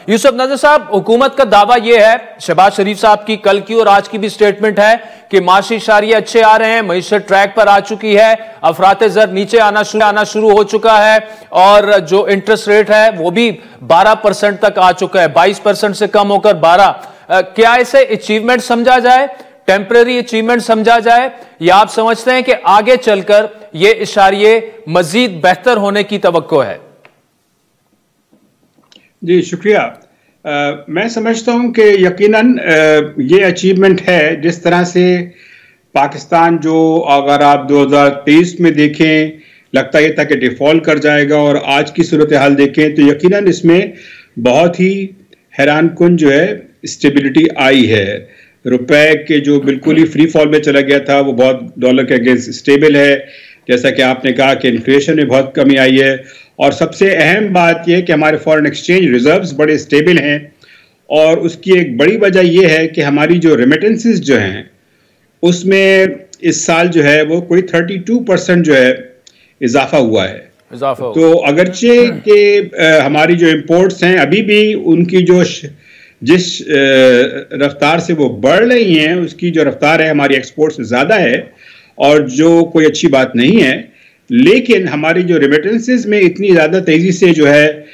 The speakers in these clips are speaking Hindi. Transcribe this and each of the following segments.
यूसुफ नजर साहब, हुकूमत का दावा यह है, शहबाज शरीफ साहब की कल की और आज की भी स्टेटमेंट है कि माशी इशारे अच्छे आ रहे हैं, मईशत ट्रैक पर आ चुकी है, अफराते जर नीचे आना शुरू हो चुका है और जो इंटरेस्ट रेट है वो भी 12% तक आ चुका है, 22% से कम होकर 12। क्या इसे अचीवमेंट समझा जाए, टेम्पररी अचीवमेंट समझा जाए, या आप समझते हैं कि आगे चलकर ये इशारे मजीद बेहतर होने की तवक्को है? जी शुक्रिया। मैं समझता हूं कि यकीनन ये अचीवमेंट है। जिस तरह से पाकिस्तान, जो अगर आप 2023 में देखें लगता ही था कि डिफॉल्ट कर जाएगा, और आज की सूरत हाल देखें तो यकीनन इसमें बहुत ही हैरानकुन जो है स्टेबिलिटी आई है। रुपए के जो बिल्कुल ही फ्री फॉल में चला गया था वो बहुत डॉलर के अगेंस्ट स्टेबल है। जैसा कि आपने कहा कि इन्फ्लेशन में बहुत कमी आई है, और सबसे अहम बात यह कि हमारे फॉरेन एक्सचेंज रिजर्व्स बड़े स्टेबल हैं, और उसकी एक बड़ी वजह यह है कि हमारी जो रेमिटेंसेस जो हैं उसमें इस साल जो है वो कोई 32% जो है इजाफा हुआ है। तो अगरचे के हमारी जो इंपोर्ट्स हैं अभी भी उनकी जो जिस रफ्तार से वो बढ़ रही हैं उसकी जो रफ्तार है हमारी एक्सपोर्ट से ज़्यादा है, और जो कोई अच्छी बात नहीं है। लेकिन हमारी जो रेमिटेंसेस में इतनी ज़्यादा तेज़ी से जो है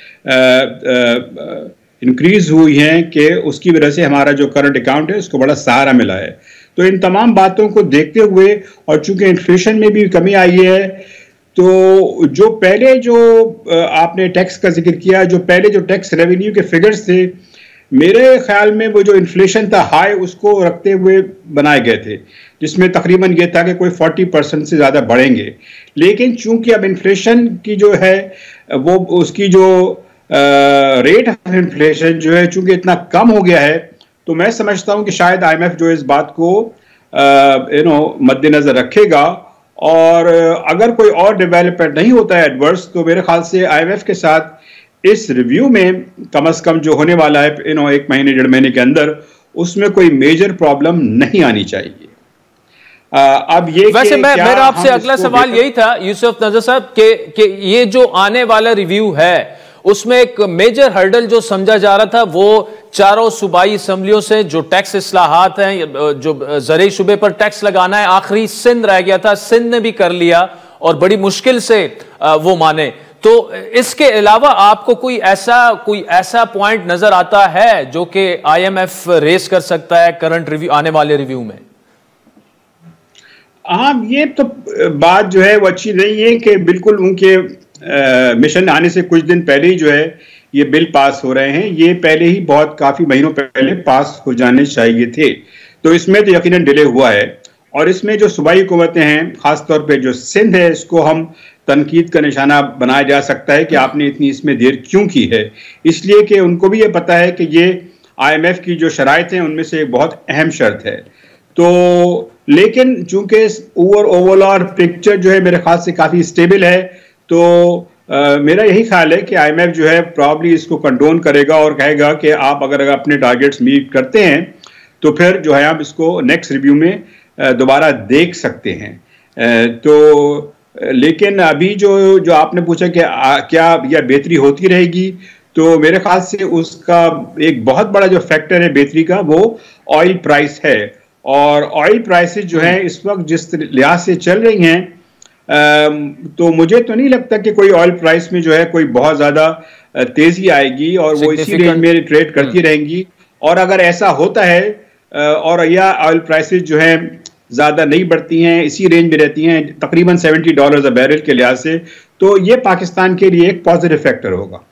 इंक्रीज हुई हैं कि उसकी वजह से हमारा जो करंट अकाउंट है उसको बड़ा सहारा मिला है। तो इन तमाम बातों को देखते हुए, और चूंकि इन्फ्लेशन में भी कमी आई है, तो जो पहले जो आपने टैक्स का जिक्र किया, जो पहले जो टैक्स रेवेन्यू के फिगर्स थे, मेरे ख्याल में वो जो इन्फ्लेशन था हाई उसको रखते हुए बनाए गए थे, जिसमें तकरीबन ये था कि कोई 40% से ज़्यादा बढ़ेंगे। लेकिन चूंकि अब इन्फ्लेशन की जो है वो उसकी जो रेट ऑफ इन्फ्लेशन जो है चूंकि इतना कम हो गया है, तो मैं समझता हूं कि शायद IMF जो इस बात को मद्देनजर रखेगा, और अगर कोई और डेवलपमेंट नहीं होता है एडवर्स, तो मेरे ख्याल से IMF के साथ इस रिव्यू में कम से कम जो होने वाला है एक महीने डेढ़ महीने के अंदर, उसमें कोई मेजर प्रॉब्लम नहीं आनी चाहिए। अब ये वैसे मेरा आपसे अगला सवाल यही था यूसुफ नजर साहब कि ये जो आने वाला रिव्यू है उसमें एक मेजर हर्डल जो समझा जा रहा था वो चारों सूबाई असम्बलियों से जो टैक्स इस्लाहात हैं, जो ज़रूरी शुबे पर टैक्स लगाना है, आखिरी सिंध रह गया था, सिंध ने भी कर लिया और बड़ी मुश्किल से वो माने। तो इसके अलावा आपको कोई ऐसा पॉइंट नजर आता है जो कि IMF रेस कर सकता है करंट रिव्यू, आने वाले रिव्यू में? हाँ, ये तो बात जो है वो अच्छी नहीं है कि बिल्कुल उनके मिशन आने से कुछ दिन पहले ही जो है ये बिल पास हो रहे हैं। ये पहले ही काफी महीनों पहले पास हो जाने चाहिए थे, तो इसमें तो यकीनन डिले हुआ है। और इसमें जो सूबाई हुकूमतें हैं, खासतौर पे जो सिंध है, इसको हम तनकीद का निशाना बनाया जा सकता है कि आपने इतनी इसमें देर क्यों की है, इसलिए कि उनको भी ये पता है कि ये IMF की जो शराइत हैं उनमें से एक बहुत अहम शर्त है। तो लेकिन चूंकि ओवरऑल पिक्चर जो है मेरे ख्याल से काफ़ी स्टेबल है, तो मेरा यही ख्याल है कि IMF जो है प्रॉब्ली इसको कंडोन करेगा और कहेगा कि आप अगर अपने टारगेट्स मीट करते हैं तो फिर जो है आप इसको नेक्स्ट रिव्यू में दोबारा देख सकते हैं। तो लेकिन अभी जो आपने पूछा कि क्या यह बेहतरी होती रहेगी, तो मेरे ख्याल से उसका एक बहुत बड़ा जो फैक्टर है बेहतरी का वो ऑयल प्राइस है। और ऑयल प्राइसेस जो हैं इस वक्त जिस लिहाज से चल रही हैं, तो मुझे तो नहीं लगता कि कोई ऑयल प्राइस में जो है कोई बहुत ज़्यादा तेज़ी आएगी, और वो इसी रेंज में ट्रेड करती रहेंगी। और अगर ऐसा होता है और या ऑयल प्राइसेस जो हैं ज़्यादा नहीं बढ़ती हैं, इसी रेंज में रहती हैं तकरीबन $70 अ बैरल के लिहाज से, तो ये पाकिस्तान के लिए एक पॉजिटिव फैक्टर होगा।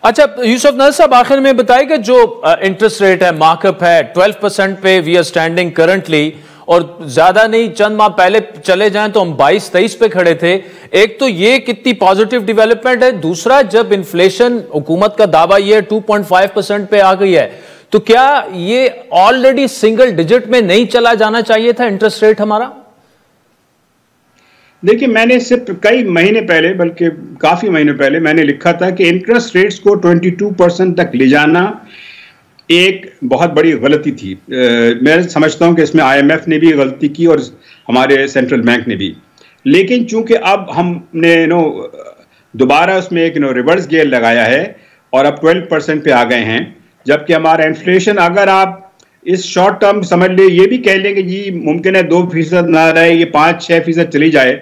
अच्छा यूसुफ नजर साहब, आखिर में बताइएगा जो इंटरेस्ट रेट है, मार्कअप है 12% पे वी आर स्टैंडिंग करंटली, और ज्यादा नहीं चंद माह पहले चले जाएं तो हम 22-23 पे खड़े थे। एक तो ये कितनी पॉजिटिव डेवलपमेंट है, दूसरा जब इन्फ्लेशन हुकूमत का दावा ये 2.5% पे आ गई है, तो क्या ये ऑलरेडी सिंगल डिजिट में नहीं चला जाना चाहिए था इंटरेस्ट रेट हमारा? देखिए, मैंने सिर्फ कई महीने पहले, बल्कि काफ़ी महीने पहले मैंने लिखा था कि इंटरेस्ट रेट्स को 22% तक ले जाना एक बहुत बड़ी गलती थी। मैं समझता हूं कि इसमें IMF ने भी गलती की और हमारे सेंट्रल बैंक ने भी। लेकिन चूंकि अब हमने दोबारा उसमें एक रिवर्स गियर लगाया है, और अब 12% पे आ गए हैं, जबकि हमारा इन्फ्लेशन अगर आप इस शॉर्ट टर्म समझ ले, ये भी कह लेंगे जी मुमकिन है 2% ना रहे, ये 5-6% चली जाए,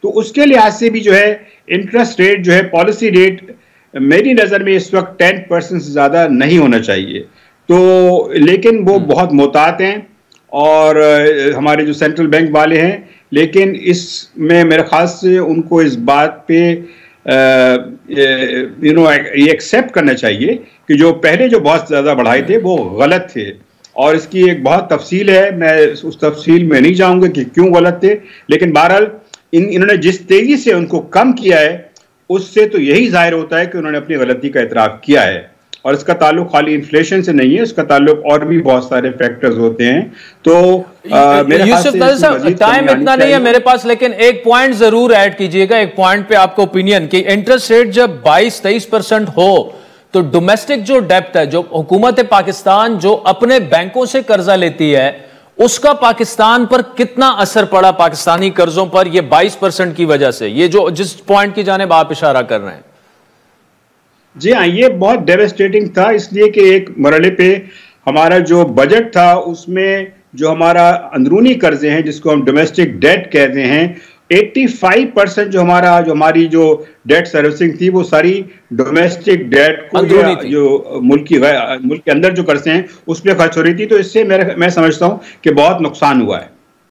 तो उसके लिहाज से भी जो है इंटरेस्ट रेट जो है, पॉलिसी रेट मेरी नज़र में इस वक्त 10% से ज़्यादा नहीं होना चाहिए। तो लेकिन वो बहुत मोहतात हैं और हमारे जो सेंट्रल बैंक वाले हैं, लेकिन इसमें मेरे ख्याल से उनको इस बात पे ये एक्सेप्ट करना चाहिए कि जो पहले जो बहुत ज़्यादा बढ़ाए थे वो गलत थे, और इसकी एक बहुत तफसील है, मैं उस तफसील में नहीं जाऊंगा कि क्यों गलत थे, लेकिन बहरहाल इन्होंने जिस तेजी से उनको कम किया है उससे तो यही जाहिर होता है कि उन्होंने अपनी गलती का इतराफ़ किया है। और इसका ताल्लुक खाली इन्फ्लेशन से नहीं है, इसका ताल्लुक और भी बहुत सारे फैक्टर्स होते हैं। तो यूसुफ नजर साहब, टाइम इतना नहीं है मेरे पास, लेकिन एक पॉइंट जरूर ऐड कीजिएगा, एक पॉइंट पे आपका ओपिनियन कि इंटरेस्ट रेट जब 22-23% हो तो डोमेस्टिक जो डेप्थ है, जो हुकूमत पाकिस्तान जो अपने बैंकों से कर्जा लेती है, उसका पाकिस्तान पर कितना असर पड़ा, पाकिस्तानी कर्जों पर, ये 22% की वजह से, ये जो जिस पॉइंट की जानिब आप इशारा कर रहे हैं? जी हाँ, ये बहुत डेवेस्टेटिंग था, इसलिए कि एक मरहले पे हमारा जो बजट था उसमें जो हमारा अंदरूनी कर्जे हैं, जिसको हम डोमेस्टिक डेट कहते हैं, 85% जो हमारी जो डेट सर्विसिंग थी वो सारी डोमेस्टिक डेट को जो मुल्क के अंदर जो कर्जे हैं उस पर खर्च हो रही थी। तो इससे मैं समझता हूँ कि बहुत नुकसान हुआ है।